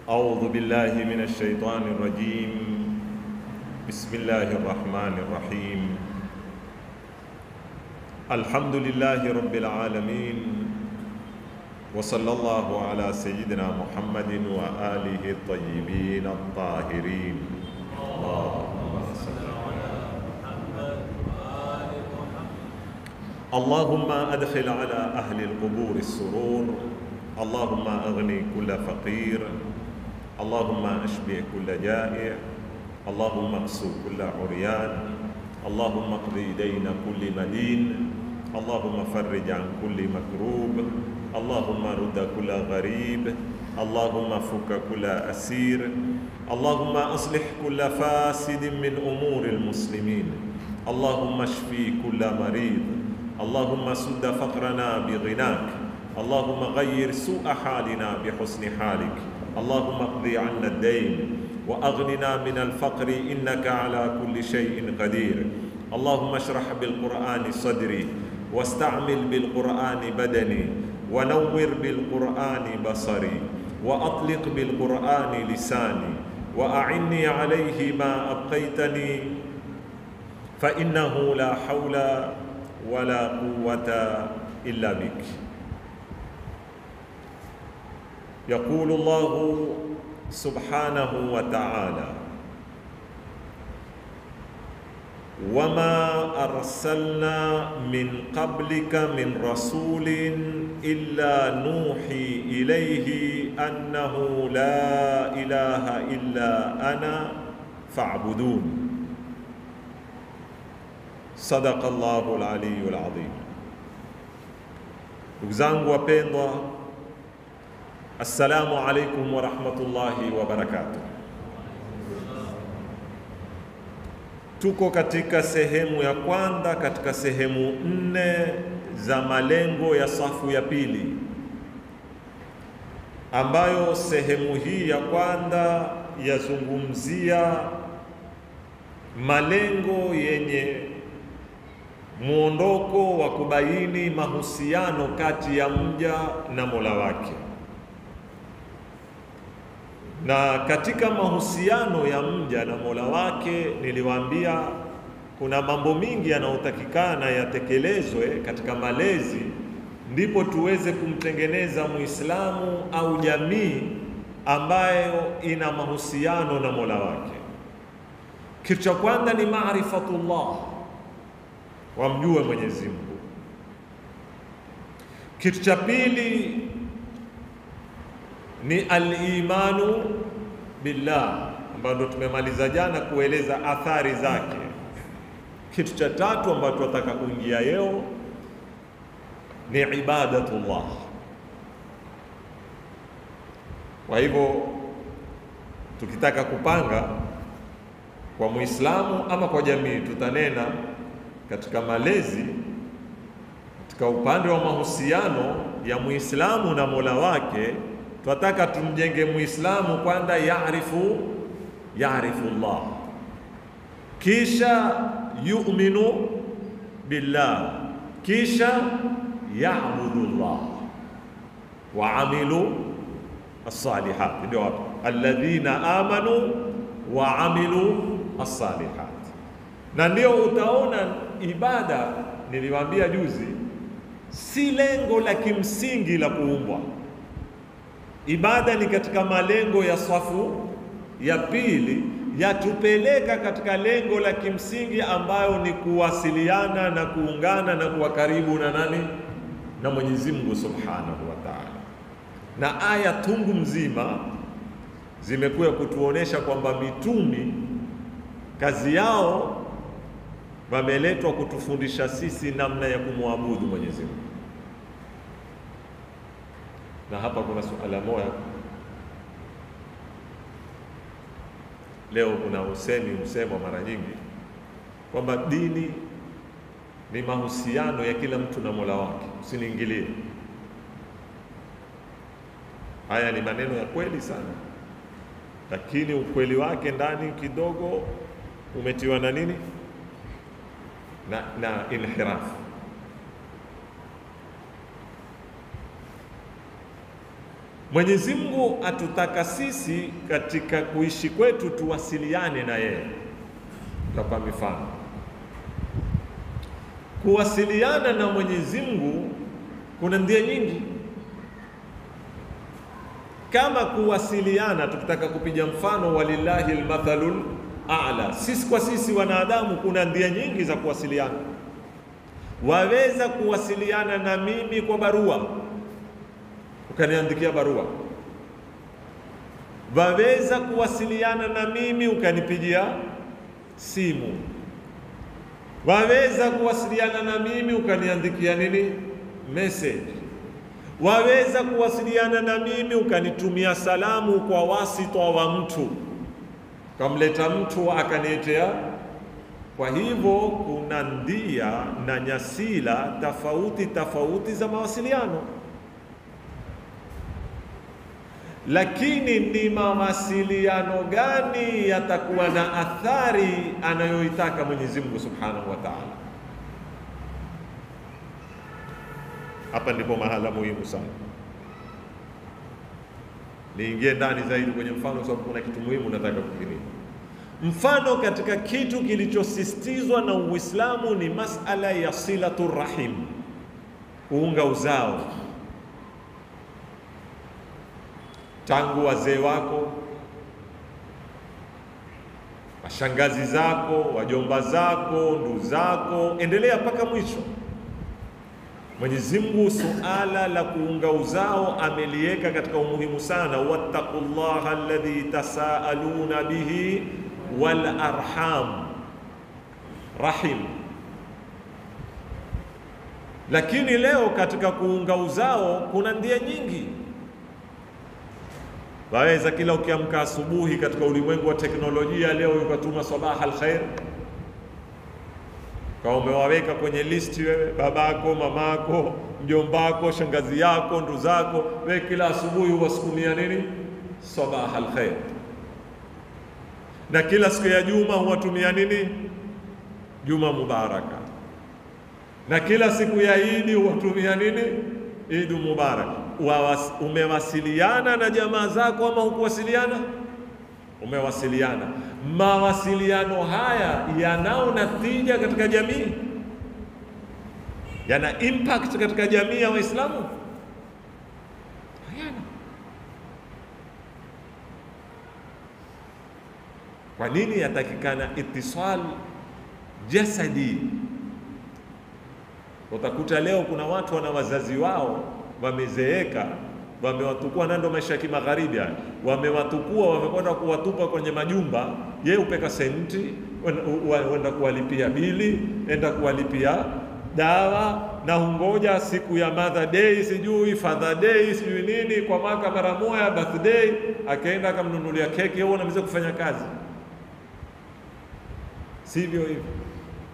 أعوذ بالله من الشيطان الرجيم. بسم الله الرحمن الرحيم. الحمد لله رب العالمين، وصلى الله على سيدنا محمد وآله الطيبين الطاهرين. اللهم صل على محمد وآل محمد. اللهم أدخل على أهل القبور السرور، اللهم أغني كل فقير، اللهم أشبع كل جائع، اللهم اكسو كل عريان، اللهم اقضي دين كل مدين، اللهم فرج عن كل مكروب، اللهم رد كل غريب، اللهم فك كل أسير، اللهم أصلح كل فاسد من أمور المسلمين، اللهم اشفي كل مريض، اللهم سد فقرنا بغناك، اللهم غير سوء حالنا بحسن حالك، اللهم اقضي عنا الدين وأغننا من الفقر إنك على كل شيء قدير. اللهم اشرح بالقرآن صدري، واستعمل بالقرآن بدني، ونور بالقرآن بصري، وأطلق بالقرآن لساني، وأعني عليه ما أبقيتني، فإنه لا حول ولا قوة إلا بك. يقول الله سبحانه وتعالى: وما أرسلنا من قبلك من رسول إلا نوحي إليه أنه لا إله إلا أنا فاعبدون. صدق الله العلي العظيم. Ndugu zangu wapendwa, assalamu alaikum wa rahmatullahi wa barakatuh. Tuko katika sehemu ya kwanza katika sehemu 4 za malengo ya safu ya pili, ambayo sehemu hii ya kwanza yazungumzia malengo yenye muondoko wa kubaini mahusiano kati ya mja na Mola wake. Na katika mahusiano ya mja na Mola wake niliwaambia kuna mambo mingi yanayotakikana yatekelezwe katika malezi, ndipo tuweze kumtengeneza Muislamu au jamii ambayo ina mahusiano na Mola wake. Kitu cha kwanza ni maarifatullah, wamjue Mwenyezi Mungu. Kitu cha pili ni al-imanu billah, ambayo ndo tumemaliza jana kueleza athari zake. Kitu cha tatu ambacho tunataka kuingia leo ni ibadatullah. Kwa hivyo tukitaka kupanga kwa Muislamu ama kwa jamii, tutanena katika malezi, katika upande wa mahusiano ya Muislamu na Mola wake. Tunataka tumjenge Muislamu kwanza yaarifu Allah, kisha yu'minu billah, kisha ya'budu Allah wa amilu as-salihat. Ndio hapo alladhina amanu wa amilu as-salihat. Na ndio utaona ibada, niliwaambia juzi, si lengo la kimsingi la kuumbwa. Ibada ni katika malengo ya safu ya pili, yatupeleka katika lengo la kimsingi ambayo ni kuwasiliana na kuungana na kuwa karibu na nani? Na Mwenyezi Mungu Subhanahu wa Ta'ala. Na aya tungu mzima zimekuwa kutuonesha kwamba mitumi kazi yao wameletwa kutufundisha sisi namna ya kumwabudu Mwenyezi Mungu. Na hapa kuna suala moja leo, kuna usemo mara nyingi kwamba dini ni mahusiano ya kila mtu na Mola wake, usiniingilie. Haya ni maneno ya kweli sana, lakini ukweli wake ndani kidogo umetiwa na nini? Na inhirafu. Mwenyezi Mungu atutaka sisi katika kuishi kwetu tuwasiliane na yeye. Kwa mifano, kuwasiliana na Mwenyezi Mungu kuna njia nyingi. Kama kuwasiliana, tukitaka kupiga mfano, walillahi almathalul a'la, sisi kwa sisi wanadamu kuna njia nyingi za kuwasiliana. Waweza kuwasiliana na mimi kwa barua, ukaniandikia barua. Waweza kuwasiliana na mimi ukanipigia simu. Waweza kuwasiliana na mimi ukaniandikia nini? Message. Waweza kuwasiliana na mimi ukanitumia salamu kwa wasita wa mtu, kamleta mtu akaniletea. Kwa hivyo kuna ndia na nyasila tofauti tofauti za mawasiliano, lakini ni mawasiliano gani yatakuwa na athari anayoitaka Mwenyezi Mungu Subhanahu wa Ta'ala? Hapa ndipo mahala muhimu sana. Niingie ndani zaidi kwenye mfano, kwa sababu kuna kitu muhimu nataka kufikiria. Mfano katika kitu kilichosisitizwa na Uislamu ni masala ya silatur rahim, kuunga uzao. Tangu wazee wako, washangazi zako, wajomba zako, ndugu zako, endelea mpaka mwisho. Mwenyezi Mungu suala la kuunga uzao ameliweka katika umuhimu sana. Wattaqullaha alladhi tasaaluna bihi wal arham, rahim. Lakini leo katika kuunga uzao kuna njia nyingi. Waweza kila ukiamka asubuhi katika ulimwengu wa teknolojia leo ukatuma sabaha alkhair, kwa umewaweka kwenye listi wewe, babako, mamako, mjombako, shangazi yako, ndugu zako, wewe kila asubuhi huwasukumia nini? Sabaha alkhair. Na kila siku ya juma huwatumia nini? Juma mubaraka. Na kila siku ya Idi huwatumia nini? Idi mubarak. Umewasiliana na jamaa zako ama hukuwasiliana? Umewasiliana. Mawasiliano haya yanao natija katika jamii, yana impact katika jamii ya Waislamu? Hayana. Kwa nini yatakikana itisal jasadi? Utakuta leo kuna watu wana wazazi wao wamezeeka, wamewatukua, nando maisha ya kimagharibi haya, wamewatukua, wamekwenda kuwatupa kwenye majumba. Yeye upeka senti, wenda kuwalipia bili, enda kuwalipia dawa, na hungoja siku ya Mother Day, sijui Father Day, sijui nini, kwa mwaka mara moja birthday, akaenda akamnunulia keki, yeye anaweza kufanya kazi. Sivyo hivyo.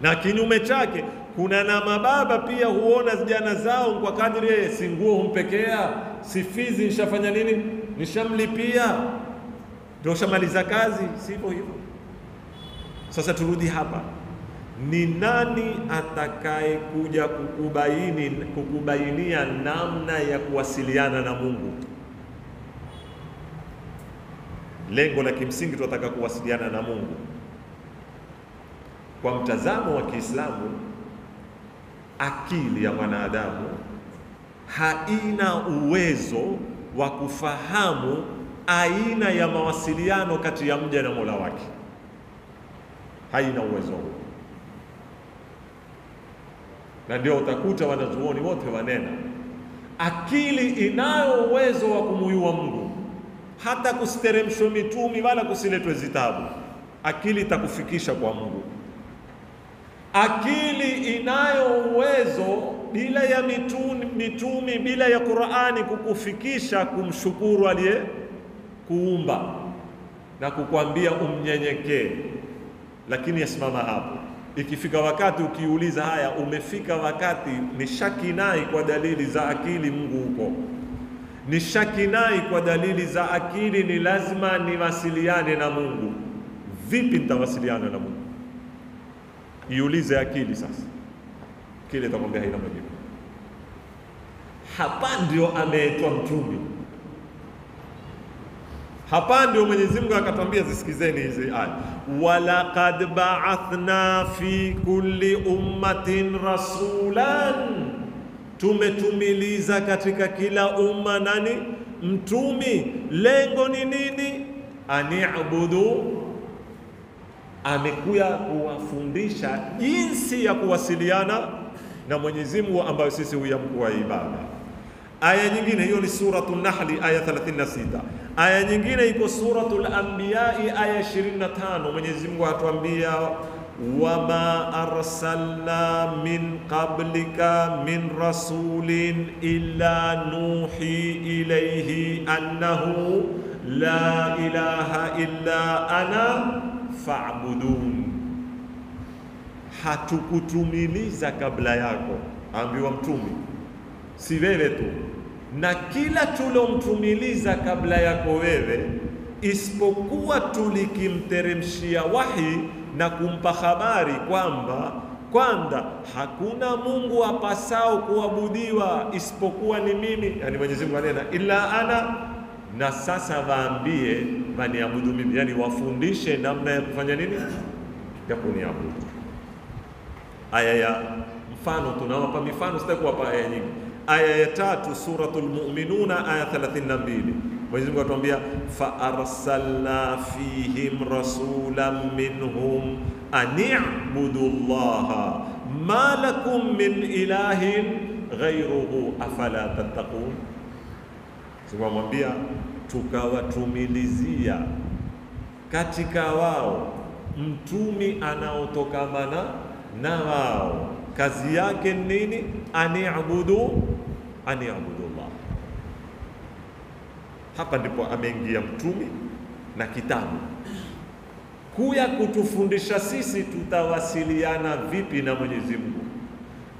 Na kinyume chake kuna na mababa pia huona vijana zao kwa kadri yeye, si nguo humpekea, si fizi nishafanya nini, nishamlipia, ndio shamaliza kazi. Sivyo hivyo. Sasa turudi hapa, ni nani atakaye kuja kukubainia namna ya kuwasiliana na Mungu? Lengo la kimsingi tunataka kuwasiliana na Mungu. Kwa mtazamo wa Kiislamu, akili ya mwanadamu haina uwezo wa kufahamu aina ya mawasiliano kati ya mja na Mola wake. Haina uwezo huo. Na ndio utakuta wanazuoni wote wanena, akili inayo uwezo wa kumuyua Mungu, hata kusiteremshwa mitumi wala kusiletwe zitabu, akili itakufikisha kwa Mungu. Akili inayo uwezo bila ya mitumi, bila ya Qur'ani kukufikisha kumshukuru aliye kuumba na kukwambia umnyenyekee. Lakini yasimama hapo. Ikifika wakati ukiuliza, haya, umefika wakati ni shakinai kwa dalili za akili Mungu huko, ni shakinai kwa dalili za akili, ni lazima niwasiliane na Mungu. Vipi nitawasiliana na Mungu? Iulize akili sasa. Kile itakwambia haina majibu. Hapa ndio ameitwa mtume. Hapa ndio Mwenyezi Mungu akatwambia, zisikizeni hizi aya, walaqad ba'athna fi kulli ummatin rasulan, tumetumiliza katika kila umma nani? Mtumi. Lengo ni nini? Ani'budu, amekuya kuwafundisha jinsi ya kuwasiliana na Mwenyezi Mungu ambayo sisi huyamkua ibada. Aya nyingine, hiyo ni suratul Nahli aya 36. Aya nyingine iko suratul Anbiya aya 25. Mwenyezi Mungu atuambia, wama arsalna min qablika min rasulin illa nuhi ilayhi annahu la ilaha illa ana fa'budun. Hatukutumiliza kabla yako, ambiwa mtumi, si wewe tu, na kila tulomtumiliza kabla yako wewe, isipokuwa tulikimteremshia wahi na kumpa habari kwamba kwanza hakuna Mungu apasao kuabudiwa isipokuwa ni mimi, yani Mwenyezi Mungu anena illa ana, na sasa waambie waniabudu mimi, yani wafundishe namna ya kufanya nini, ya kuniabudu. Aya ya mfano, tunawapa mifano, sitakuwapa aya nyingi. Aya ya 3 suratul Mu'minuna aya 32, Mwenyezi Mungu atuambia, fa arsalna fihim rasulan minhum ani'budu Allaha ma lakum min ilahin ghayruhu afala tattaqun. Tunamwambia tukawatumilizia katika wao mtumi anaotokamana na wao, kazi yake nini? Ani'budu Allah. Hapa ndipo ameingia mtumi na kitabu kuya kutufundisha sisi tutawasiliana vipi na Mwenyezi Mungu.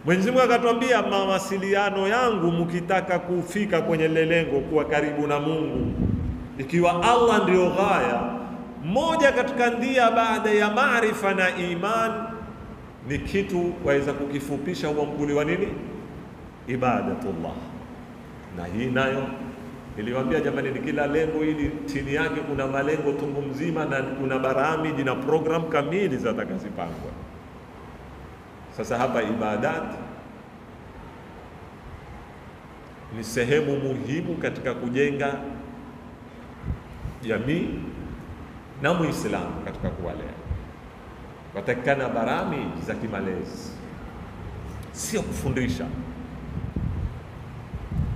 Mwenyezi Mungu akatwambia, mawasiliano yangu mkitaka kufika kwenye lengo kuwa karibu na Mungu, ikiwa Allah ndio ghaya moja katika ndia baada ya maarifa na iman, ni kitu waweza kukifupisha uamkuliwa nini? Ibadatullah. Na hii nayo niliwaambia jamani, ni kila lengo ili chini yake kuna malengo tungu mzima na kuna baramiji na program kamili zatakazipangwa. Sasa hapa ibadat ni sehemu muhimu katika kujenga jamii na Muislamu katika kuwalea. Watakikana baramiji za kimalezi, sio kufundisha.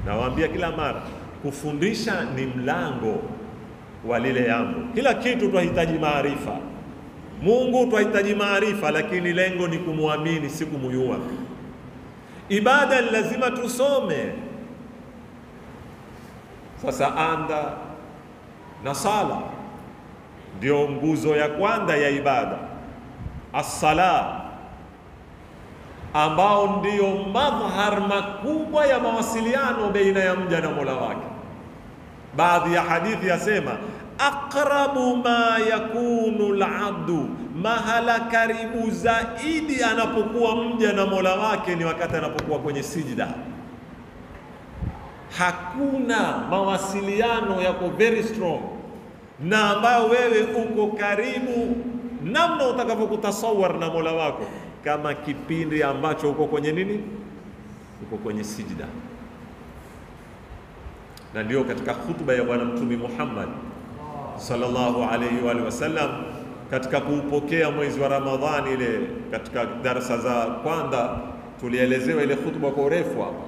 Nawaambia kila mara, kufundisha ni mlango wa lile jambo. Kila kitu tunahitaji maarifa. Mungu tunahitaji maarifa, lakini lengo ni kumwamini, si kumuyua. Ibada lazima tusome. Sasa anda na sala ndio nguzo ya kwanza ya ibada, as-sala, ambao ndio madhhar makubwa ya mawasiliano baina ya mja na Mola wake. Baadhi ya hadithi yasema, aqrabu ma yakunu al-abdu, mahala karibu zaidi anapokuwa mja na Mola wake ni wakati anapokuwa kwenye sijda. Hakuna mawasiliano yako very strong na ambayo wewe uko karibu namna utakavyokutasawar na Mola wako kama kipindi ambacho uko kwenye nini? Uko kwenye sijda. Na ndio katika hutuba ya Bwana Mtume Muhammad sallallahu alayhi wa sallam, katika kuupokea mwezi wa Ramadhani, ile katika darasa za kwanza tulielezewa ile hutuba kwa urefu hapa,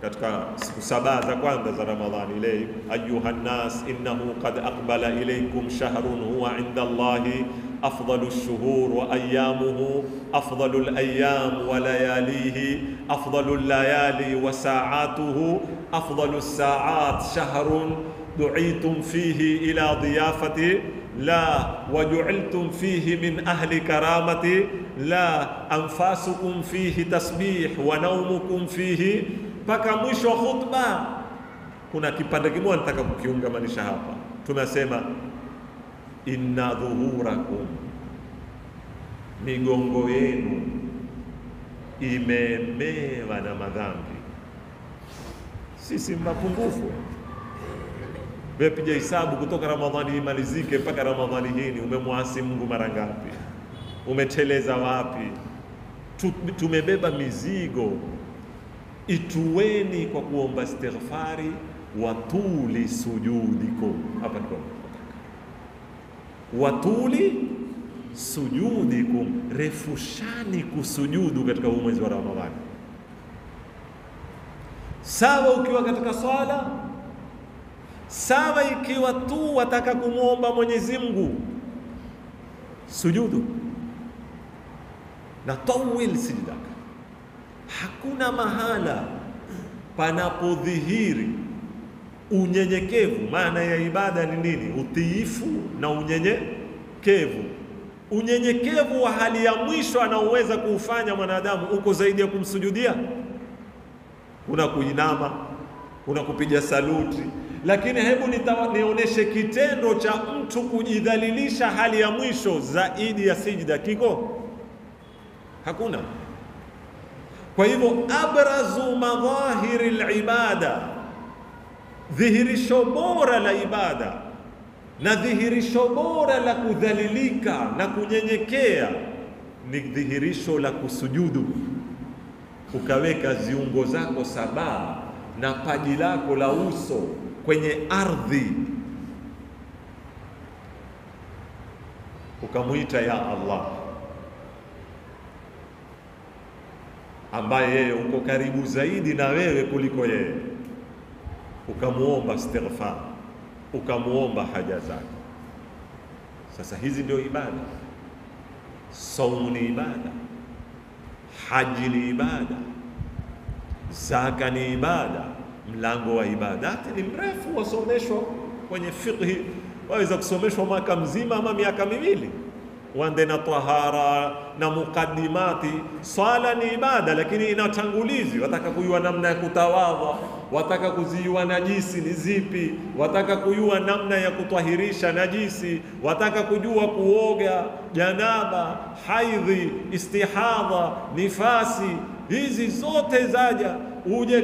katika siku 7 za kwanza za Ramadhani, ile ayuhan nas innahu qad aqbala ilaykum shahrun huwa inda Allahi afdalu shuhur wa ayyamuhu afdalu al-ayyam wa layalihi afdalu al-layali wa sa'atuhu afdalu as-sa'at shahrun du'itum fihi ila diyafati la wa ju'iltum fihi min ahli karamati la anfasukum fihi tasbih wa naumukum fihi. Mpaka mwisho wa khutba kuna kipande kimoja nataka kukiungamanisha hapa. Tunasema inna dhuhurakum, migongo yenu imemewa na madhambi. Sisi mapungufu, Wewe piga hesabu kutoka Ramadhani imalizike mpaka Ramadhani hii, umemwasi Mungu mara ngapi? Umeteleza wapi? Tumebeba mizigo. Ituweni kwa kuomba istighfari, watuli sujudikum. Hapa ndipo watuli sujudikum, refushani kusujudu katika mwezi wa Ramadhani. Sawa ukiwa katika swala, sawa ikiwa tu wataka kumuomba Mwenyezi Mungu, sujudu na tawil sijdaka. Hakuna mahala panapodhihiri unyenyekevu. Maana ya ibada ni nini? Utiifu na unyenyekevu. Unyenyekevu wa hali ya mwisho anaoweza kuufanya mwanadamu uko zaidi ya kumsujudia. Kuna kuinama, kuna kupiga saluti, lakini hebu nionyeshe kitendo cha mtu kujidhalilisha hali ya mwisho zaidi ya sijda, kiko? Hakuna. Kwa hivyo abrazu madhahiri al-ibada, dhihirisho bora la ibada na dhihirisho bora la kudhalilika na kunyenyekea ni dhihirisho la kusujudu. Ukaweka ziungo zako saba na paji lako la uso kwenye ardhi, ukamuita ya Allah, ambaye yeye uko karibu zaidi na wewe kuliko yeye, ukamuomba istighfar, ukamuomba haja zako. Sasa hizi ndio ibada. Saumu ni ibada, haji ni ibada, zaka ni ibada. Mlango wa ibadati ni mrefu, wasomeshwa kwenye fiqhi, waweza kusomeshwa mwaka mzima ama miaka miwili, wande na tahara na mukaddimati. Swala ni ibada, lakini ina tangulizi. Wataka kujua namna ya kutawadha, wataka kujua najisi ni zipi, wataka kujua namna ya kutwahirisha najisi, wataka kujua kuoga janaba, haidhi, istihadha, nifasi. Hizi zote zaja, uje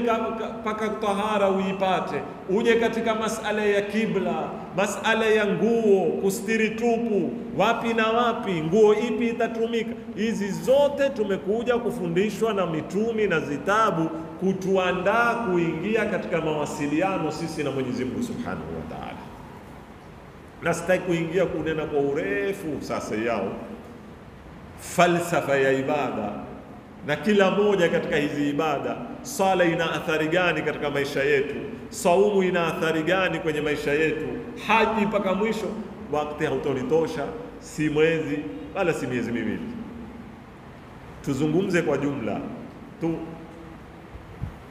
paka tahara uipate, uje katika masala ya kibla, masala ya nguo, kustiri tupu, wapi na wapi, nguo ipi itatumika. Hizi zote tumekuja kufundishwa na mitumi na zitabu kutuandaa kuingia katika mawasiliano sisi na Mwenyezi Mungu Subhanahu wa Ta'ala. Na sitaki kuingia kunena kwa urefu sasa yao falsafa ya ibada na kila moja katika hizi ibada. Sala ina athari gani katika maisha yetu? Saumu ina athari gani kwenye maisha yetu? Haji mpaka mwisho. Wakati hautonitosha, si mwezi wala si miezi miwili. Tuzungumze kwa jumla tu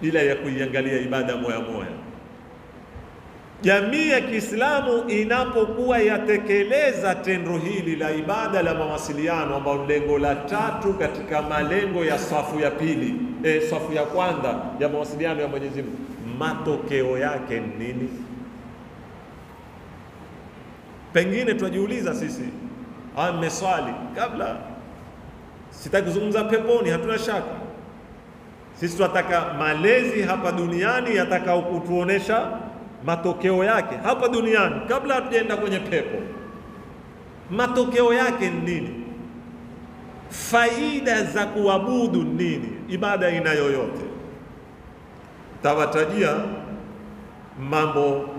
bila ya kuiangalia ibada moya moya. Jamii ya Kiislamu inapokuwa yatekeleza tendo hili la ibada la mawasiliano, ambao lengo la tatu katika malengo ya safu ya pili, safu ya kwanza ya mawasiliano ya Mwenyezi Mungu, matokeo yake ni nini? Pengine tunajiuliza sisi, mmeswali kabla, sitaki kuzungumza peponi, hatuna shaka. Sisi tunataka malezi hapa duniani yatakao kutuonesha matokeo yake hapa duniani kabla hatujaenda kwenye pepo. Matokeo yake ni nini? Faida za kuabudu nini? Ibada aina yoyote. Tawatajia mambo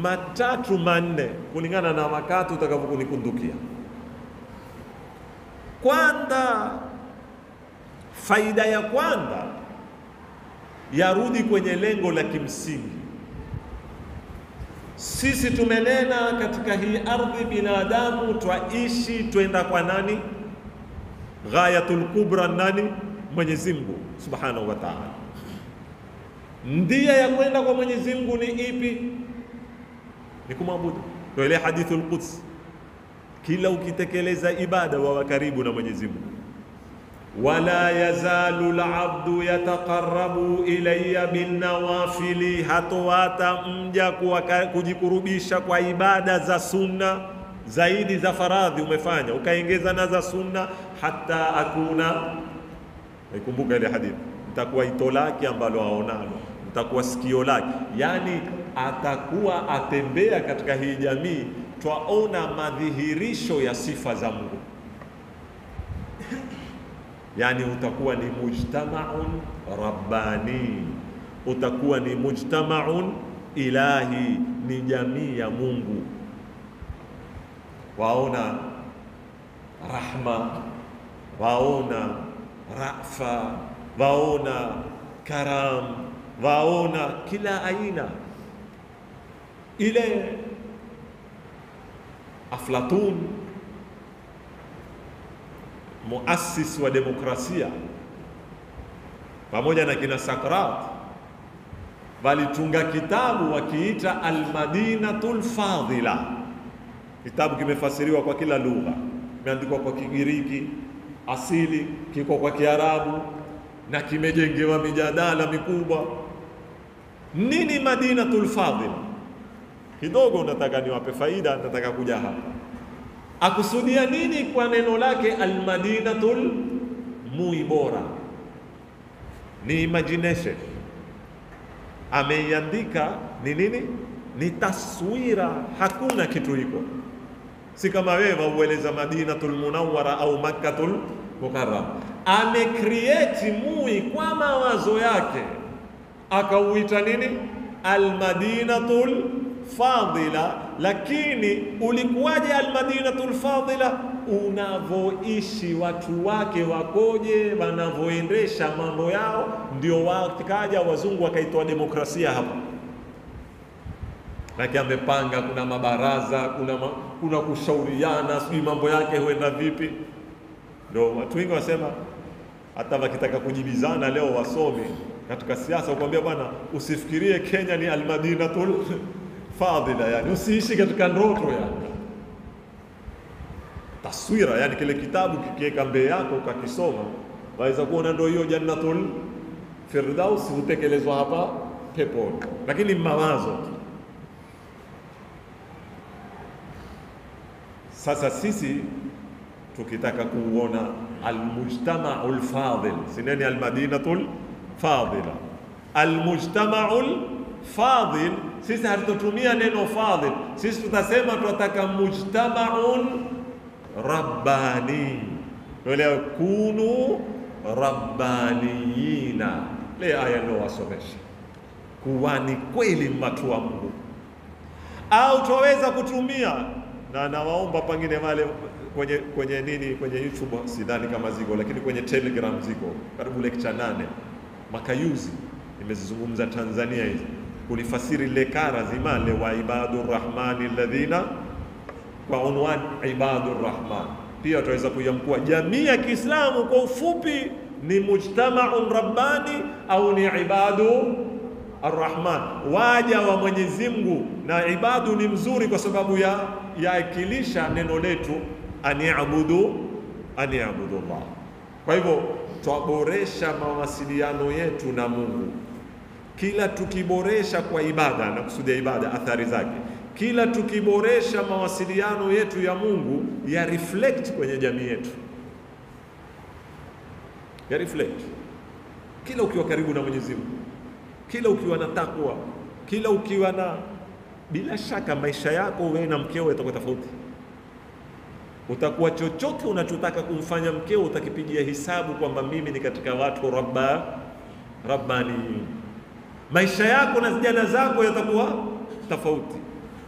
matatu manne kulingana na wakati utakavokunikundukia. Kwanza, faida ya kwanza yarudi kwenye lengo la kimsingi. Sisi tumenena katika hii ardhi, binadamu twaishi twenda kwa nani? Ghayatul kubra nani? Mwenyezi Mungu Subhanahu wa Ta'ala. Ndia ya kwenda kwa Mwenyezi Mungu ni ipi? Ni kumwabudu. Ndio ile hadithul Quds, kila ukitekeleza ibada wa karibu na Mwenyezi Mungu. Wala yazalu al-abdu yataqarrabu ilayya bin nawafili, hatowata mja kujikurubisha kwa ibada za sunna zaidi za faradhi umefanya ukaongeza na za sunna, hata akuna, ikumbuka ile hadithi, mtakuwa ito lake ambalo aonalo, mtakuwa sikio lake. Yani atakuwa atembea katika hii jamii, twaona madhihirisho ya sifa za Mungu. Yani utakuwa ni mujtama'un rabbani, utakuwa ni mujtama'un ilahi, ni jamii ya Mungu. Waona rahma, waona rafa, waona karam, waona kila aina. Ile Aflatun, muassis wa demokrasia, pamoja na kina Sakrat, walitunga kitabu wakiita Almadinatul Fadila. Kitabu kimefasiriwa kwa kila lugha, kimeandikwa kwa Kigiriki asili, kiko kwa Kiarabu na kimejengewa mijadala mikubwa. Nini Madinatul Fadila? Kidogo nataka niwape faida, nataka kuja hapa. Akusudia nini kwa neno lake Almadinatul Muibora? Ni imagination. Ameiandika ni nini? Ni taswira, hakuna kitu hiko. Si kama wewe ueleza Madinatul Munawwara au Makkatul Mukarram. Amecreate Mui kwa mawazo yake, akauita nini? Almadinatul Fadila. Lakini ulikuwaje Almadinatul Fadila? Unavoishi watu wake wakoje, wanavoendesha mambo yao, ndio wakaja wazungu wakaitoa demokrasia hapa. Lakini amepanga, kuna mabaraza, kuna kushauriana, sijui mambo yake huenda vipi. Ndio watu wengi wasema, hata wakitaka kujibizana leo wasomi katika siasa, ukwambia bwana, usifikirie Kenya ni Almadinatul Fadila, yani usiishi katika ndoto yani. Taswira, yani kile kitabu kikiweka mbele yako ukakisoma, waweza kuona ndio hiyo Jannatul Firdaus hutekelezwa hapa peponi, lakini mawazo. Sasa sisi tukitaka kuona almujtama'ul fadil, sineni Almadinatul Fadila, almujtama'ul fadil, sisi hatutumia neno fadil, sisi tutasema tunataka mujtama'un rabbani, wala kunu rabbaniyina. Le aya ndio wasomesha kuwa ni kweli watu wa Mungu. Au tuweza kutumia, na nawaomba pengine wale kwenye nini, kwenye YouTube sidhani kama ziko, lakini kwenye Telegram ziko karibu lecture 8 makayuzi nimezizungumza Tanzania hizi, kulifasiri lekara zima le wa ibadur rahmani alladhina, kwa unwani ibadur rahman. Pia tutaweza kuyamkua jamii ya Kiislamu kwa ufupi ni mujtama'un rabbani au ni ibadu arrahman, waja wa Mwenyezi Mungu. Na ibadu ni mzuri kwa sababu ya akilisha neno letu ani'budu Allah. Kwa hivyo twaboresha mawasiliano yetu na Mungu. Kila tukiboresha kwa ibada, na kusudia ibada athari zake, kila tukiboresha mawasiliano yetu ya Mungu ya reflect kwenye jamii yetu, ya reflect. Kila ukiwa karibu na Mwenyezi Mungu, kila ukiwa na takwa, kila ukiwa na, bila shaka maisha yako wewe na mkeo yatakuwa tofauti. Utakuwa chochote unachotaka kumfanya mkeo utakipigia hisabu kwamba mimi ni katika watu rabbani. Maisha yako na vijana zako yatakuwa tofauti.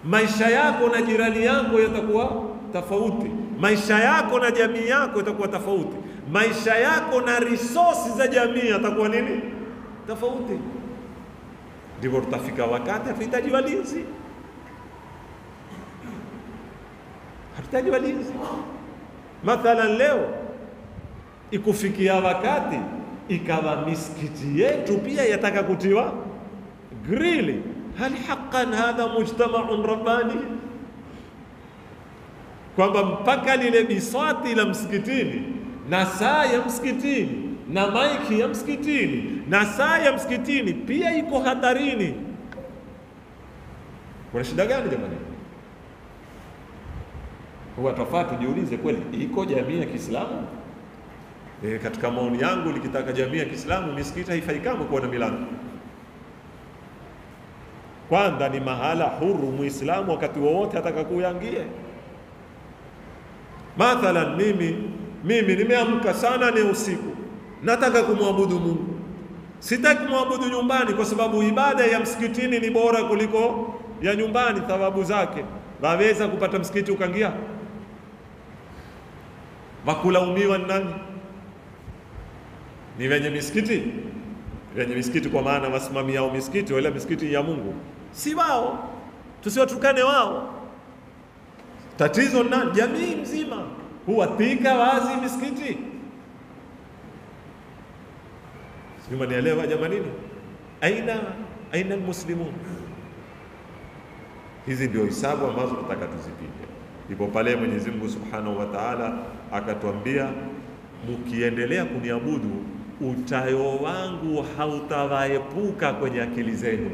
Maisha yako na jirani yako yatakuwa tofauti. Maisha yako na jamii yako yatakuwa tofauti. Maisha yako na resources za jamii yatakuwa nini? Tofauti. Ndivyo tutafika wakati hatuhitaji walinzi. Hatuhitaji walinzi. Mathalan leo ikufikia wakati ikawa misikiti yetu pia yataka kutiwa grili. Hal haqqan hadha mujtama'un rabbani? Kwamba mpaka lile biswati la msikitini na saa ya msikitini na maiki ya msikitini na saa ya msikitini pia iko hatarini. Kuna shida gani jamani? Kwa tofauti tujiulize, kweli iko jamii ya Kiislamu? Katika maoni yangu nikitaka jamii ya Kiislamu, misikiti haifai kama kuwa na milango. kwanza ni mahala huru Muislamu wakati wowote ataka kuyangie. Mathalan mimi nimeamka sana ni usiku, nataka kumwabudu Mungu, sitaki kumwabudu nyumbani kwa sababu ibada ya msikitini ni bora kuliko ya nyumbani, thawabu zake. Waweza kupata msikiti ukangia? Wakulaumiwa nani? Ni wenye misikiti? Wenye misikiti kwa maana wasimamiao misikiti, wala misikiti ya Mungu si wao, tusiwatukane wao. Tatizo nani? Jamii mzima huwatika wazi misikiti. Sima nielewa jamanini? Aina muslimun? Hizi ndio hisabu ambazo tunataka tuzipige. Ipo pale Mwenyezi Mungu Subhanahu wa Ta'ala akatuambia, mkiendelea kuniabudu utayo wangu hautawaepuka kwenye akili zenu.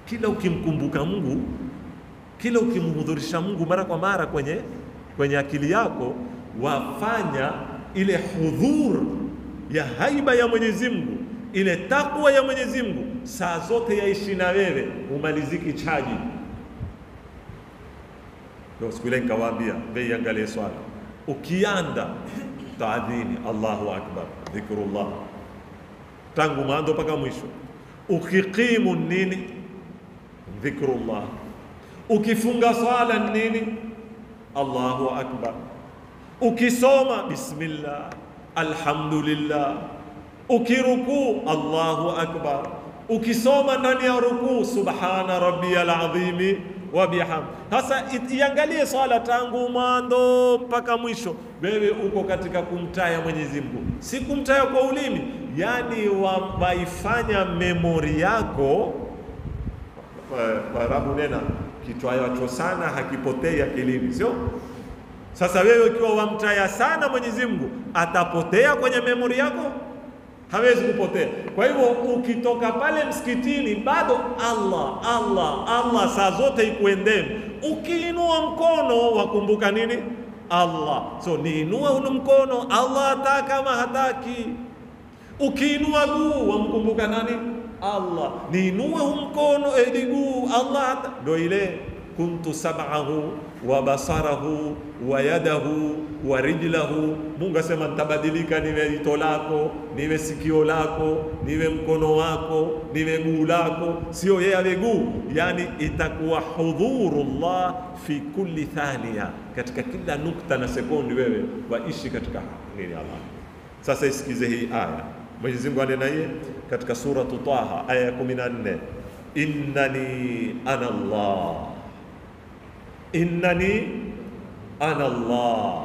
Kila ukimkumbuka Mungu, kila ukimhudhurisha Mungu mara kwa mara kwenye akili yako, wafanya ile hudhur ya haiba ya Mwenyezi Mungu, ile takwa ya Mwenyezi Mungu saa zote yaishi na wewe, umaliziki chaji. Ndio siku ile nikawaambia, bei angalie swala, ukianda taadhini Allahu akbar, dhikrullah tangu mwanzo mpaka mwisho. Ukiqimu nini? Dhikrullah. Ukifunga swala nini? Allahu akbar. Ukisoma bismillah, alhamdulillah. Ukirukuu Allahu akbar. Ukisoma ndani ya rukuu subhana rabbiyal azimi wa bihamd. Sasa iangalie swala tangu mwanzo mpaka mwisho, wewe uko katika kumtaya Mwenyezi Mungu, si kumtaya kwa ulimi, yani waifanya memori yako. Arabu nena kitwayacho sana hakipotei akilini, sio? Sasa wewe ukiwa wamtaya sana Mwenyezi Mungu, atapotea kwenye memori yako? Hawezi kupotea. Kwa hivyo ukitoka pale msikitini bado Allah saa zote ikuendeni. Ukiinua mkono wakumbuka nini? Allah. So niinua unu mkono, Allah ataka kama hataki. Ukiinua guu wamkumbuka nani? Allah. Niinue mkono guu, Allah ndio ile kuntu sab'ahu wa basarahu wa yadahu wa rijlahu. Mungu asema nitabadilika, niwe ito lako, niwe sikio lako, niwe mkono wako, niwe guu lako. Sio yeye awe guu, yani itakuwa hudhurullah fi kulli thaniya, katika kila nukta na sekundi wewe waishi katika nini Allah. Sasa isikize hii aya. Mwenyezi Mungu anaye katika sura Taha aya ya 14, innani ana Allah, innani ana Allah,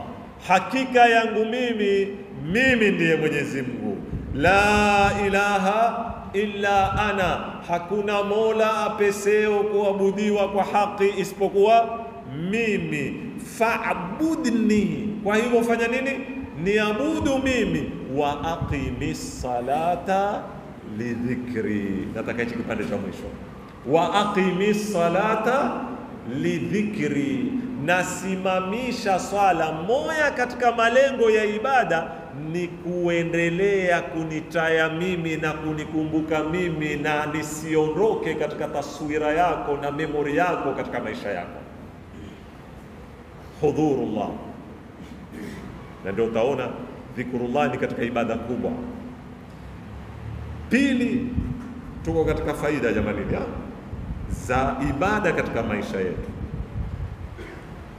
hakika yangu mimi ndiye Mwenyezi Mungu. La ilaha illa ana, hakuna mola apeseo kuabudiwa kwa haki isipokuwa mimi. Fa'budni, kwa hivyo fanya nini? Niabudu mimi. Wa aqimis salata lidhikri, nataka hichi kipande cha mwisho. Wa aqimis salata lidhikri, nasimamisha swala. Moja katika malengo ya ibada ni kuendelea kunitaya mimi na kunikumbuka mimi, na nisiondoke katika taswira yako na memori yako katika maisha yako. Hudhurullah. Na ndio utaona dhikrullah ni katika ibada kubwa. Pili, tuko katika faida jamani za ibada katika maisha yetu.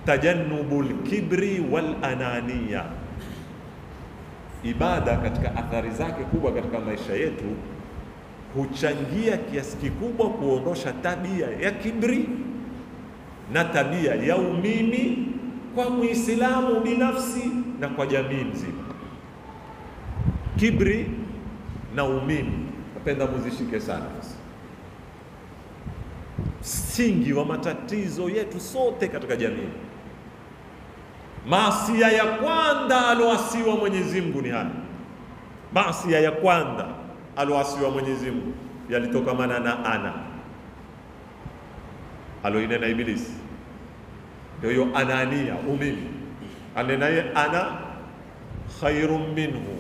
Tajannubul kibri wal ananiya. Ibada katika athari zake kubwa katika maisha yetu huchangia kiasi kikubwa kuondosha tabia ya kibri na tabia ya umimi kwa Muislamu binafsi na kwa jamii nzima. Kibri na umimi, napenda muzishike sana. Msingi wa matatizo yetu sote katika jamii. Maasiya ya kwanza aloasiwa Mwenyezi Mungu ni haya. Maasiya ya kwanza aloasiwa Mwenyezi Mungu yalitokamana na ana, aloinena Ibilisi. Ndio hiyo anania, umimi. Anenaye ana khairun minhu,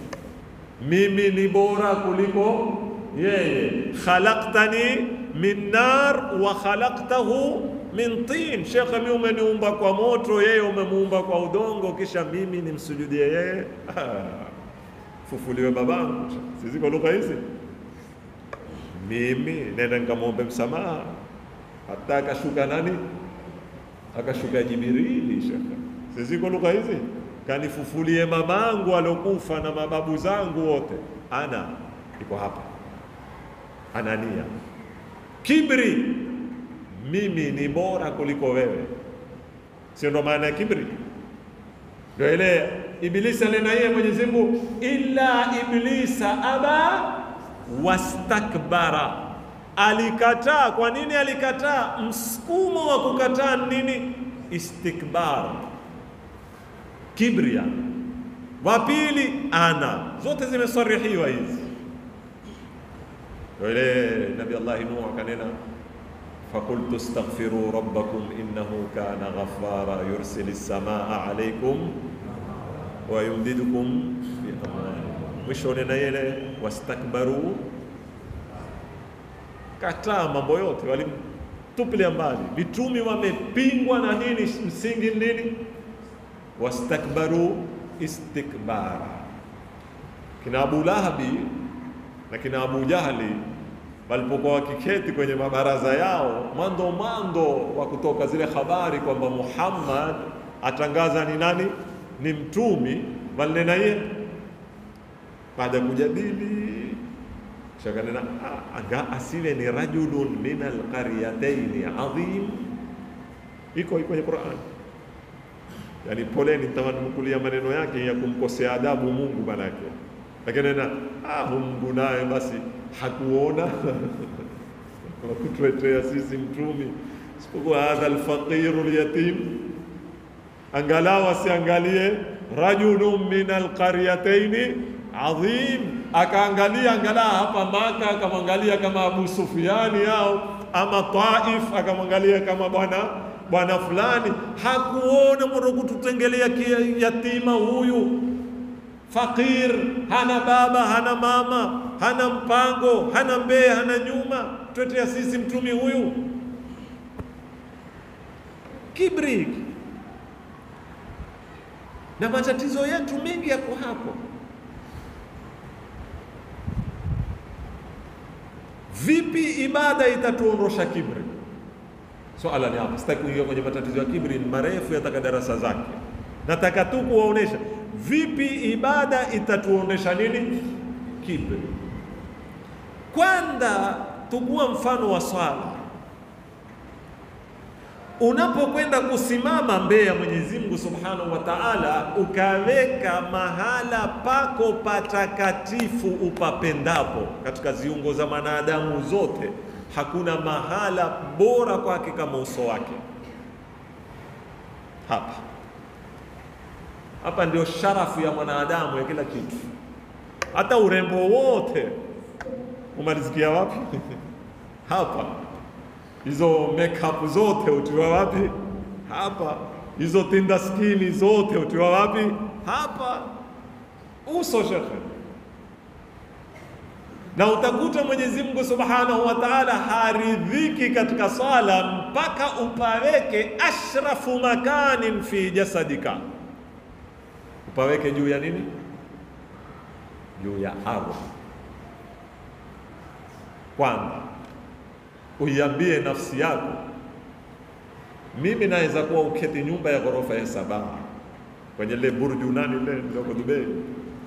mimi ni bora kuliko yeye, khalaqtani min nar wa khalaqtahu min tin. Shekhe, mimi umeniumba kwa moto, yeye umemuumba kwa udongo, kisha mimi nimsujudie yeye? Fufuliwe babangu. Sisi kwa lugha hizi, mimi nenda nikamwombe msamaha. Hata akashuka nani? Akashuka Jibrili. Shekhe, sisi kwa lugha hizi, kanifufulie mamangu alokufa na mababu zangu wote. Ana iko hapa, Anania, kibri, mimi ni bora kuliko wewe. Sio ndo maana ya kibri? Ndio ile Ibilisi alena yeye Mwenyezi Mungu, illa iblisa aba wastakbara, alikataa. Kwa nini alikataa? Msukumo wa kukataa nini? Istikbar, kibria. Wa pili ana, zote zimesarihiwa hizi. Ndio ile Nabii Allah Nuh akanena, فقلت استغفروا ربكم إنه كان غفارا يرسل السماء عليكم ويمددكم بأموال. Mwisho nena yele wastakbaru, kataa mambo yote, walimtupilia mbali. Vitumi wamepingwa na nini? Msingi nini? Wastakbaru istikbara. Kina Abu Lahabi na kina Abu Jahli walipokuwa wakiketi kwenye mabaraza yao, mando wa kutoka zile habari kwamba Muhammad atangaza ni nani, ni mtumi, walinena yeye baada ya kujadili shakanena, anga asiwe ni rajulun min alqaryatayn adhim. Iko kwenye Qur'an. Yani poleni, nitawanukulia maneno yake ya kumkosea adabu Mungu manake, lakini na Mungu naye basi hakuona wakutuletea sisi mtumi isipokuwa hadha alfaqiru alyatim. Angalau asiangalie rajulun min alqaryatayn adhim, akaangalia angalau hapa Maka, akamwangalia kama Abu Sufyani au ama Taif, akamwangalia kama bwana fulani. Hakuona moro kututengelea yatima huyu, fakir, hana baba hana mama, hana mpango, hana mbele hana nyuma, twetea sisi mtumi huyu. Kibri. Na matatizo yetu mengi yako hapo. Vipi ibada itatuondosha kibri? Swala ni hapo. Sitaki kuingia kwenye matatizo ya kibri, ni marefu, yataka darasa zake. Nataka tu kuwaonesha vipi ibada itatuondesha nini? Kibri. Kwanza tukua mfano wa swala. Unapokwenda kusimama mbele ya Mwenyezi Mungu Subhanahu wa Ta'ala, ukaweka mahala pako patakatifu upapendapo katika ziungo za wanadamu zote, hakuna mahala bora kwake kama uso wake. Hapa ndio sharafu ya mwanadamu ya kila kitu. Hata urembo wote umalizikia wapi? Hapa. Hizo makeup zote utiwa wapi? Hapa. Hizo tinda skini zote utiwa wapi? Hapa. Uso shekhe. Na utakuta Mwenyezi Mungu Subhanahu wa Ta'ala haridhiki katika sala mpaka upaweke ashrafu makanin fi jasadika. Upaweke juu ya nini? Juu ya ardhi. Kwanza uiambie nafsi yako, mimi naweza kuwa uketi nyumba ya ghorofa ya 7 kwenye ile burju nani ile ndio Dubai,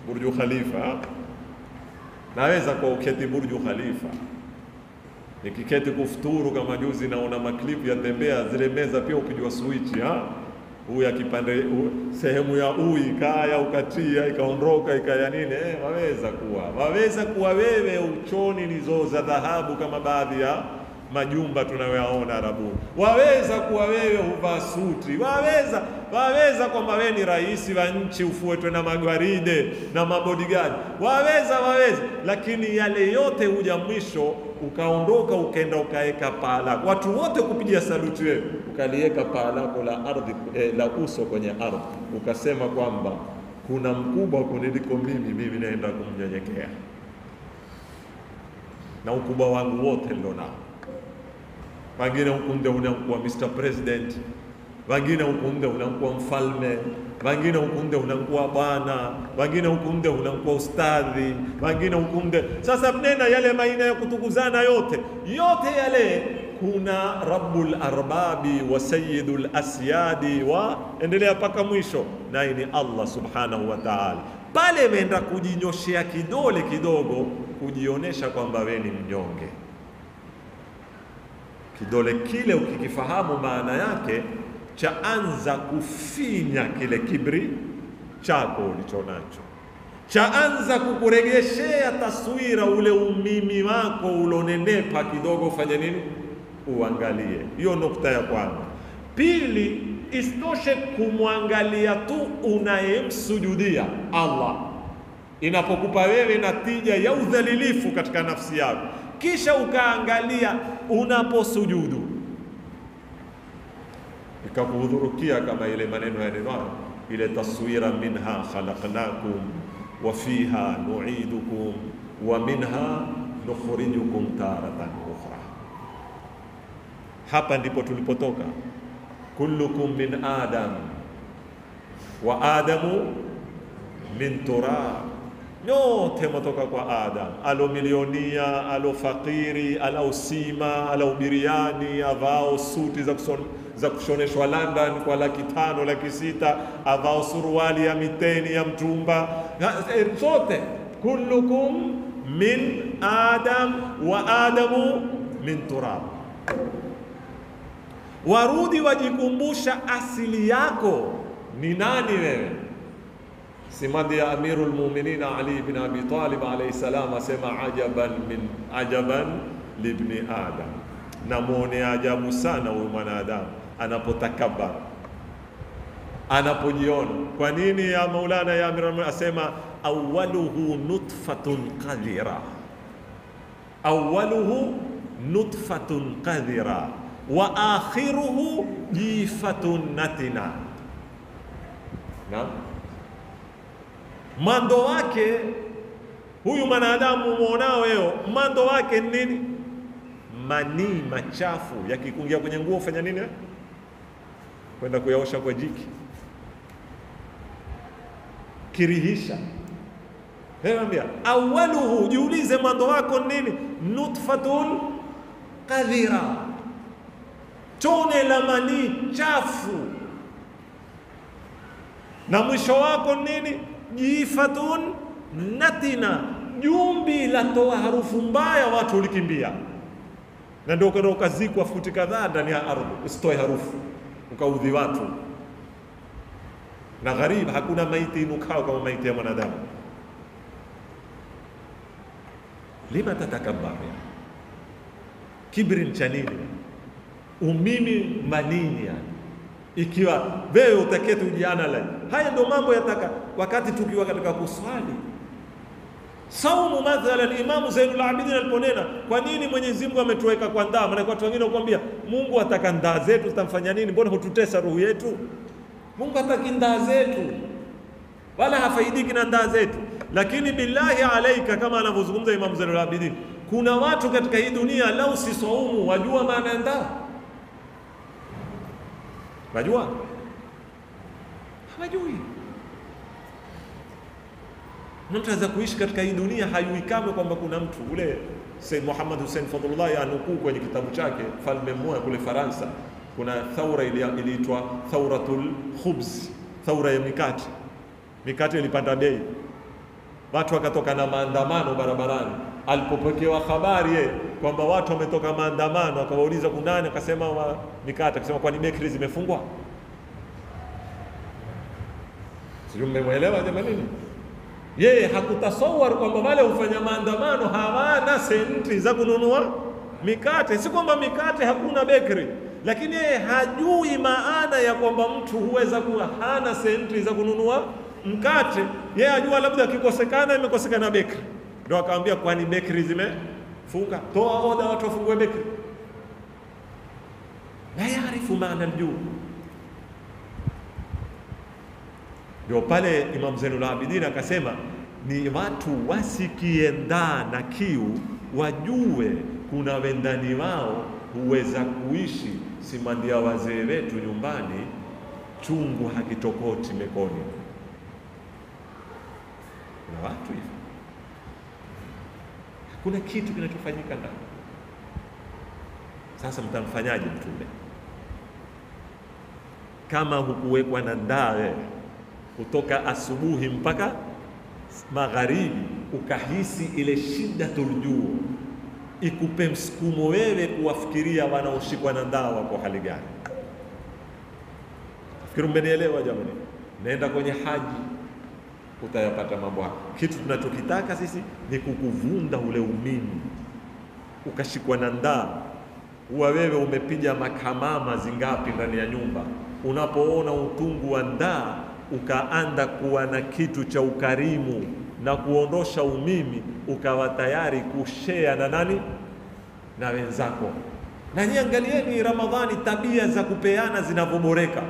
burju Khalifa. Naweza kuwa uketi burju Khalifa, nikiketi kufuturu kama juzi naona maklipu ya tembea zile meza, pia ukijua switch huyu akipande sehemu ya ikaya ukatia ikaondoka ikaya nini, waweza kuwa wewe uchoni nizo za dhahabu kama baadhi ya majumba tunayoyaona Arabuni. Waweza kuwa wewe huvaa suti, waweza kwamba wewe ni rais wa nchi ufuetwe na magwaride na mabodyguard, waweza, lakini yale yote huja mwisho ukaondoka ukaenda ukaeka paa lako, watu wote kupigia saluti wewe, ukalieka paa lako la ardhi la uso kwenye ardhi, ukasema kwamba kuna mkubwa kuniliko mimi naenda kumnyenyekea. na ukubwa wangu wote nilionao. Wengine ukunde unakuwa Mr. President, wengine ukunde unakuwa mfalme, wengine ukunde unakuwa bwana, wengine ukunde unakuwa ustadhi, wengine ukunde. Sasa mnena yale maina ya kutukuzana yote yale, kuna Rabbul Arbabi wa Sayyidul Asyadi wa endelea paka mwisho, naye ni Allah subhanahu wa ta'ala. Pale imeenda kujinyoshea kidole kidogo, kujionesha kwamba wewe ni mnyonge. Kidole kile ukikifahamu maana yake, chaanza kufinya kile kibri chako ulichonacho, chaanza kukuregeshea taswira ule umimi wako ulonenepa kidogo. Ufanye nini? Uangalie. Hiyo nukta ya kwanza. Pili, isitoshe kumwangalia tu unayemsujudia Allah, inapokupa wewe natija ya udhalilifu katika nafsi yako, kisha ukaangalia unaposujudu ikakuhudhurukia kama ile maneno ya neno ile taswira, minha khalaqnakum wa fiha nu'idukum wa minha nukhrijukum taratan ukhra. Hapa ndipo tulipotoka. Kullukum min Adam wa Adamu min turab, nyote mtoka kwa Adam. Alo milionia, alo fakiri, alo sima, alo biriani, avao suti za kushoneshwa London kwa $500, $600, avao suruali ya miteni ya mtumba, sote kullukum min Adam wa Adamu min turab. Warudi wajikumbusha asili yako ni nani wewe. Simadi ya Amirul Mu'minin Ali bin Abi Talib alayhi salam asema, ajaban libni Adam, na muone ajabu sana huyu mwanadamu anapotakabbar, anapojiona. Kwa nini ya Maulana ya Amirul asema awwaluhu nutfatun qadhira, awwaluhu nutfatun qadhira wa akhiruhu jifatun natina. Naam, mando wake huyu mwanadamu muonao wewe, mando wake nini? Manii machafu yakikungia kwenye nguo, fanya nini? Kwenda kuyaosha kwa jiki, kirihisha. Heambia awaluhu, jiulize mando wako nini? Nutfatun qadhira, tone la manii chafu. Na mwisho wako nini? Jifatun natina, jumbi la toa harufu mbaya, watu ulikimbia. Na ndio kana ukazikwa futi kadhaa ndani ya ardhi usitoe harufu, ukaudhi watu. Na gharibu, hakuna maiti inukao kama maiti ya mwanadamu. Lima tatakabbar, kibri cha nini? Umimi manini yani? Ikiwa wewe utaketi ujiana la haya, ndio mambo yataka wakati tukiwa katika kuswali. Saumu mathalan, Imam Zainul Abidin aliponena kwa nini Mwenyezi Mungu ametuweka kwa ndaa, maana watu wengine wakwambia Mungu ataka ndaa zetu zitamfanya nini? Mbona hututesa roho yetu? Mungu hataki ndaa zetu, wala hafaidiki na ndaa zetu. Lakini billahi alaika, kama anavyozungumza Imam Zainul Abidin, kuna watu katika hii dunia lau si saumu wajua maana ya ndaa. Wajua? Hawajui. Mtu anaweza kuishi katika hii dunia hayui kama kwamba kuna mtu ule Said Muhammad Hussein Fadlullah anukuu kwenye kitabu chake Falme Mmoja kule Faransa, kuna thaura iliitwa Thauratul Khubz, thaura ya mikate. Mikate ilipanda bei, watu wakatoka na maandamano barabarani. Alipopokewa habari kwamba watu wametoka maandamano, akawauliza kunani, akasema mikate. Akasema kwani bakery zimefungwa? Sijui mmemuelewa jamani. Yeye hakutasawar kwamba wale hufanya maandamano hawana senti za kununua mikate. Si kwamba mikate hakuna bakery, lakini yeye hajui maana ya kwamba mtu huweza kuwa hana senti za kununua mkate. Yeye ajua labda akikosekana imekosekana bakery, ndio akamwambia kwani bakery zimefunga, toa oda watu wafungue bakery. La yaarifu maana aljuu. Ndio pale Imam Zainul Abidin akasema ni watu wasikie ndaa na kiu wajue kuna wendani wao huweza kuishi, simandia wazee wetu nyumbani, chungu hakitokoti mekoni. Na watu hivi, hakuna kitu kinachofanyika ndani. Sasa mtamfanyaje Mtume kama hukuwekwa na ndawe kutoka asubuhi mpaka magharibi, ukahisi ile shida turjuu ikupe msukumo wewe kuwafikiria wanaoshikwa na ndaa wako hali gani? Fikiri mmenielewa jamani? Naenda kwenye haji utayapata mambo haya. Kitu tunachokitaka sisi ni kukuvunda ule umimi, ukashikwa na ndaa. Huwa wewe umepiga makamama zingapi ndani ya nyumba, unapoona utungu wa ndaa ukaanda kuwa na kitu cha ukarimu na kuondosha umimi, ukawa tayari kushare na nani? Na wenzako. Na nyinyi angalieni Ramadhani, tabia za kupeana zinavyoboreka,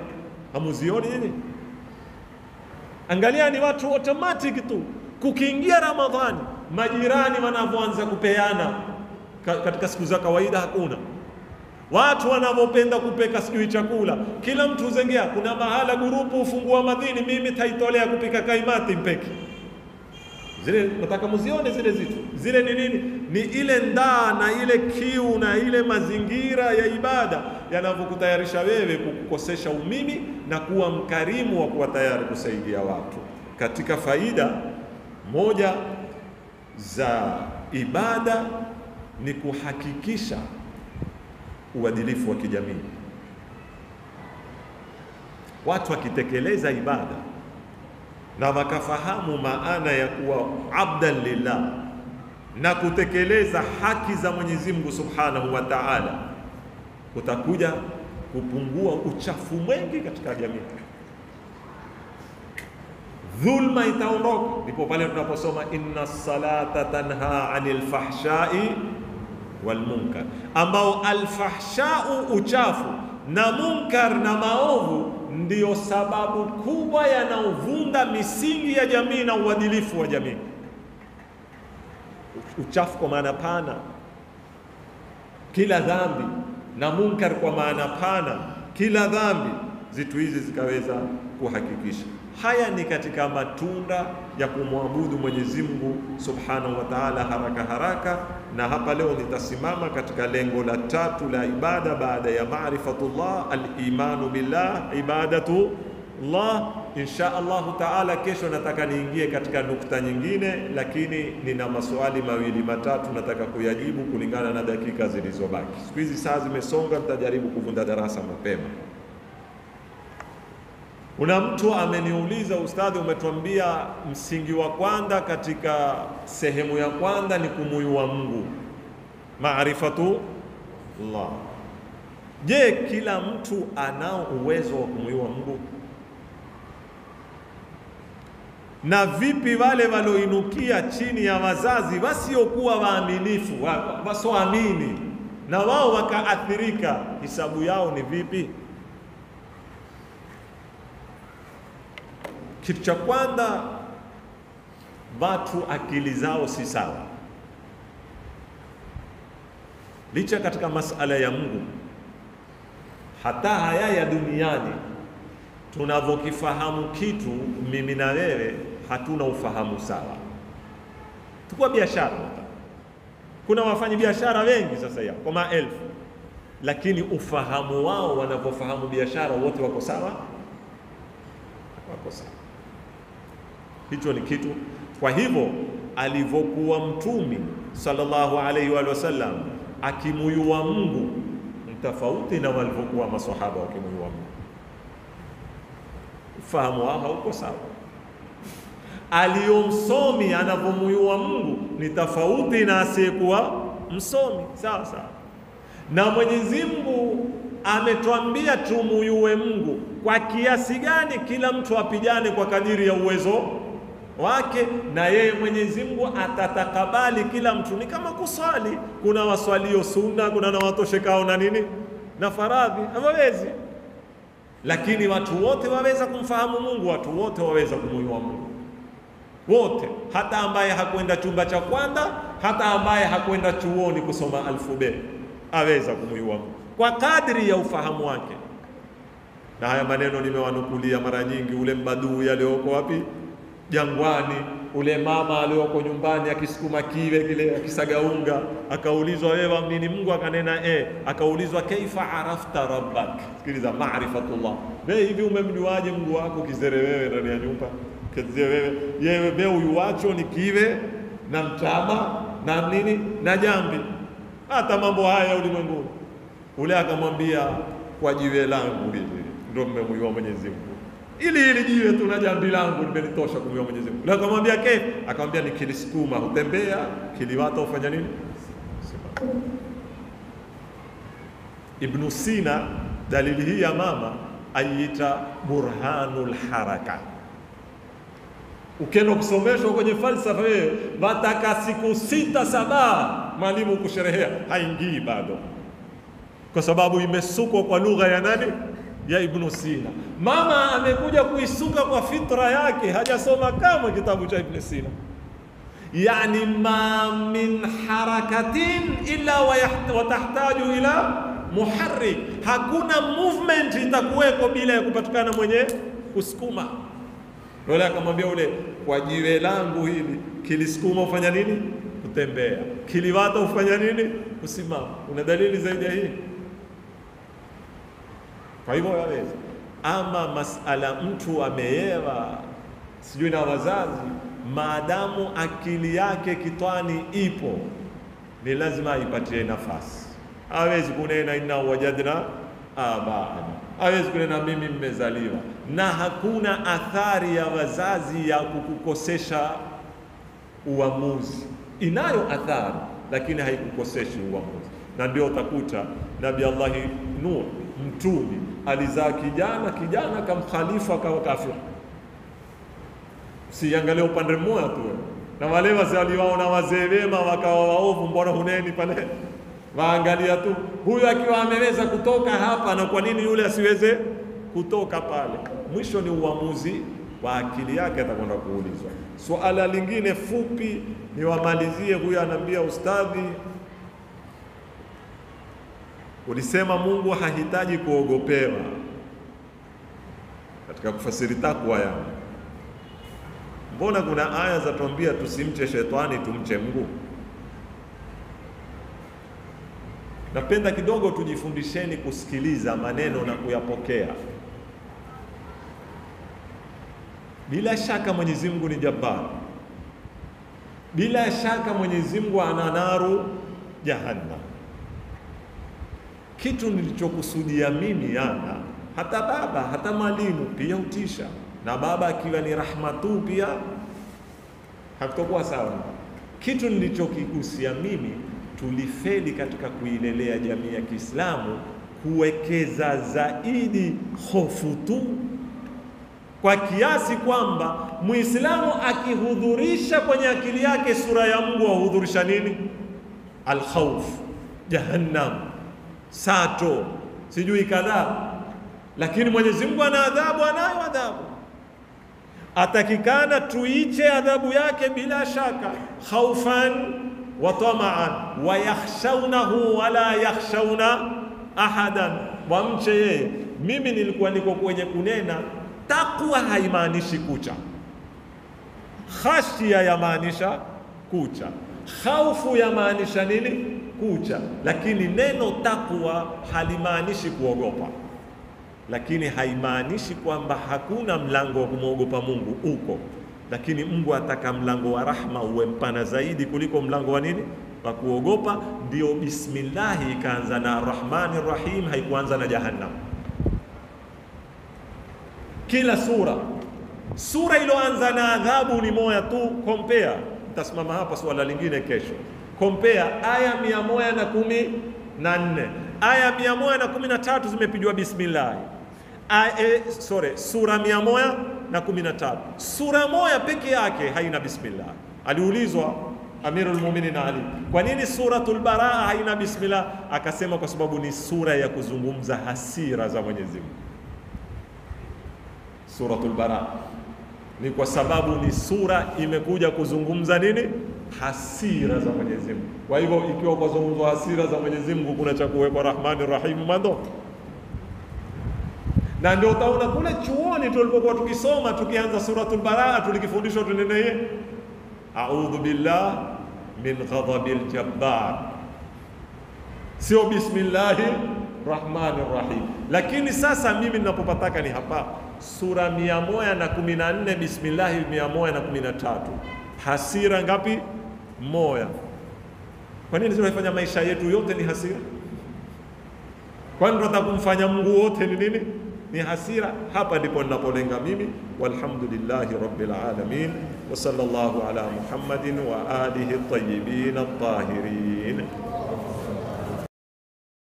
hamuzioni nyinyi? Angalieni watu automatic tu kukiingia Ramadhani, majirani wanavyoanza kupeana. Katika siku za kawaida hakuna. Watu wanavyopenda kupeka sijui chakula, kila mtu zengea. Kuna mahala grupu ufungua madhini, mimi taitolea kupika kaimati mpeki. Zile nataka muzione zile zitu. Zile ni nini? Ni ile ndaa na ile kiu na ile mazingira ya ibada yanavyokutayarisha wewe kukukosesha umimi na kuwa mkarimu wa kuwa tayari kusaidia watu. Katika faida moja za ibada ni kuhakikisha uadilifu wa kijamii. Watu wakitekeleza ibada na wakafahamu maana ya kuwa abdan lillah na kutekeleza haki za Mwenyezi Mungu Subhanahu wa Ta'ala, kutakuja kupungua uchafu mwingi katika jamii. Dhulma itaondoka. Ndipo pale tunaposoma inna salata tanha anil fahshai wal munkar, ambao alfahshau uchafu na munkar na maovu ndiyo sababu kubwa yanaovunda misingi ya jamii na uadilifu wa jamii. Uchafu kwa maana pana, kila dhambi, na munkar kwa maana pana, kila dhambi. Zitu hizi zikaweza kuhakikisha haya ni katika matunda ya kumwabudu Mwenyezi Mungu Subhanahu wa Ta'ala haraka haraka. Na hapa leo nitasimama katika lengo la tatu la ibada baada ya maarifatullah, al-imanu billah, ibadatullah. Insha Allahu Ta'ala kesho nataka niingie katika nukta nyingine, lakini nina maswali mawili matatu nataka kuyajibu kulingana na dakika zilizobaki. Siku hizi saa zimesonga, nitajaribu kuvunda darasa mapema. Kuna mtu ameniuliza, ustadhi, umetuambia msingi wa kwanza katika sehemu ya kwanza ni kumuyua Mungu, maarifatullah. Je, kila mtu anao uwezo wa kumuyua Mungu? Na vipi wale walioinukia chini ya wazazi wasiokuwa waaminifu, wasioamini, na wao wakaathirika, hisabu yao ni vipi? Kitu cha kwanza, watu akili zao si sawa. Licha katika masala ya Mungu, hata haya ya duniani tunavyokifahamu kitu, mimi na wewe hatuna ufahamu sawa. Tukua biashara, kuna wafanyi biashara wengi sasa ya kwa maelfu, lakini ufahamu wao wanavyofahamu biashara wote wako sawa? Wako sawa. Hicho ni kitu. Kwa hivyo alivyokuwa Mtume sallallahu alaihi wa sallam akimuyua Mungu tofauti na walivyokuwa maswahaba wakimuyua Mungu, ufahamu wao hauko sawa. Aliyomsomi anavyomuyua Mungu ni tofauti na asiyekuwa msomi, sawa sawa. Na Mwenyezi Mungu ametuambia tumuyue Mungu kwa kiasi gani, kila mtu apigane kwa kadiri ya uwezo wake, na yeye Mwenyezi Mungu atatakabali kila mtu. Ni kama kuswali, kuna waswalio sunna, kuna na watoshekao na nini na faradhi, hawawezi. Lakini watu wote waweza kumfahamu Mungu, watu wote waweza kumuyua Mungu. wote, hata ambaye hakwenda chumba cha kwanza, hata ambaye hakwenda chuoni kusoma alfube, aweza kumjua Mungu kwa kadri ya ufahamu wake. Na haya maneno nimewanukulia mara nyingi. Ule mbadui aliyoko wapi? Jangwani. Ule mama aliyoko nyumbani akisukuma kiwe kile, akisaga unga, akaulizwa wewe waamini Mungu? Akanena akaulizwa kaifa arafta rabbak. Sikiliza, maarifatullah. Wewe hivi umemjuaje Mungu wako? Kizere wewe ndani ya nyumba, kizere wewe uyuacho ni kiwe na mtama na nini na jambi, hata mambo haya ulimwenguni. Ule akamwambia kwa jiwe langu hili ndio mmemjua Mwenyezi Mungu, ili jiwe tu na jambi langu limenitosha kumjua Mwenyezi Mungu. Akamwambia ke, akamwambia nikilisukuma hutembea, kiliwata ufanya nini? Ibn Sina dalili hii ya mama aita burhanul haraka. Ukienda kusomeshwa kwenye falsafa wewe wataka siku 6-7 mwalimu kusherehea, haingii bado, kwa sababu imesukwa kwa lugha ya nani? Ya Ibn Sina. Mama amekuja kuisuka kwa fitra yake, hajasoma kama kitabu cha Ibn Sina. Yani ma min harakatin illa wa tahtaju ila muharrik, hakuna movement itakuweko bila ya kupatikana mwenye kusukuma. Wale akamwambia ule, kwa jiwe langu hili kilisukuma ufanya nini? Kutembea. Kiliwata ufanya nini? Kusimama. Una dalili zaidi ya hii? Kwa hivyo yaweza, ama masala mtu ameyewa sijui na wazazi, maadamu akili yake kitwani ipo, ni lazima aipatie nafasi. Hawezi kunena inna wajadna abana, hawezi kunena mimi mmezaliwa, na hakuna athari ya wazazi ya kukukosesha uamuzi. Inayo athari lakini haikukoseshi uamuzi. Na ndio utakuta Nabii Allah Nuh mtumi alizaa kijana kamkhalifa akawa kafir. Siangalia upande mmoja tu, na wale wazee waliwaona wazee wema wakawa waovu, mbona huneni pale? Waangalia tu huyu akiwa ameweza kutoka hapa, na kwa nini yule asiweze kutoka pale? Mwisho ni uamuzi wa akili yake, atakwenda kuulizwa. Swala lingine fupi niwamalizie. Huyu anambia, ustadhi, ulisema Mungu hahitaji kuogopewa katika kufasiri takwa ya. Mbona kuna aya za tuambia tusimche shetani tumche Mungu? Napenda kidogo tujifundisheni kusikiliza maneno na kuyapokea. Bila shaka Mwenyezi Mungu ni Jabbar. Bila shaka Mwenyezi Mungu ana naru jahannam. Kitu nilichokusudia mimi yana, hata baba hata mwalimu pia utisha, na baba akiwa ni rahmatu pia hakutakuwa sawa. Kitu nilichokigusia mimi, tulifeli katika kuilelea jamii ya Kiislamu kuwekeza zaidi hofu tu, kwa kiasi kwamba Muislamu akihudhurisha kwenye akili yake sura ya Mungu ahudhurisha nini? Al-khawf, jahannam, sato, sijui kadhaa. Lakini Mwenyezi Mungu ana adhabu, anayo adhabu. Atakikana tuiche adhabu yake bila shaka, khaufan wa tamaan, wa yakhshawnahu wala yakhshawna ahadan, wamche yeye. Mimi nilikuwa niko kwenye kunena takwa haimaanishi kucha, khashia yamaanisha kucha, khaufu yamaanisha nini? Kucha. Lakini neno takwa halimaanishi kuogopa, lakini haimaanishi kwamba hakuna mlango wa kumwogopa Mungu. Uko, lakini Mungu ataka mlango wa rahma uwe mpana zaidi kuliko mlango wa nini? Wa kuogopa. Ndio bismillah ikaanza na Arrahmanir Rahim, haikuanza na Jahannam. Kila sura iliyoanza na adhabu ni moja tu. Compare, nitasimama hapa swala lingine kesho. Compare aya 114, aya 113 zimepigwa bismillah. Sura 113, sura moja peke yake haina bismillah. Aliulizwa Amirul Mu'minin Ali, kwa nini suratul Baraa haina bismillah? Akasema kwa sababu ni sura ya kuzungumza hasira za Mwenyezi Mungu. Suratul Baraa Ni kwa sababu ni sura imekuja kuzungumza nini? Hasira za Mwenyezi Mungu. Kwa hivyo ikiwa kwa zungumzo hasira za Mwenyezi Mungu, kuna cha kuwekwa Rahmani Rahim mando. Na ndio utaona kule chuoni tulipokuwa tukisoma, tukianza suratul Baraa, tulikifundishwa tuneneye a'udhu billah min ghadabil jabbar, sio bismillahir rahmanir rahim. Lakini sasa mimi ninapopataka ni hapa sura 114 bismillahi 113, hasira ngapi? Moja. Kwa nini tunafanya maisha yetu yote ni hasira? Kwani tunataka kumfanya Mungu wote ni nini? Ni hasira. Hapa ndipo ninapolenga mimi. Walhamdulillahi rabbil alamin wa sallallahu ala Muhammadin wa alihi at-tayyibin at-tahirin.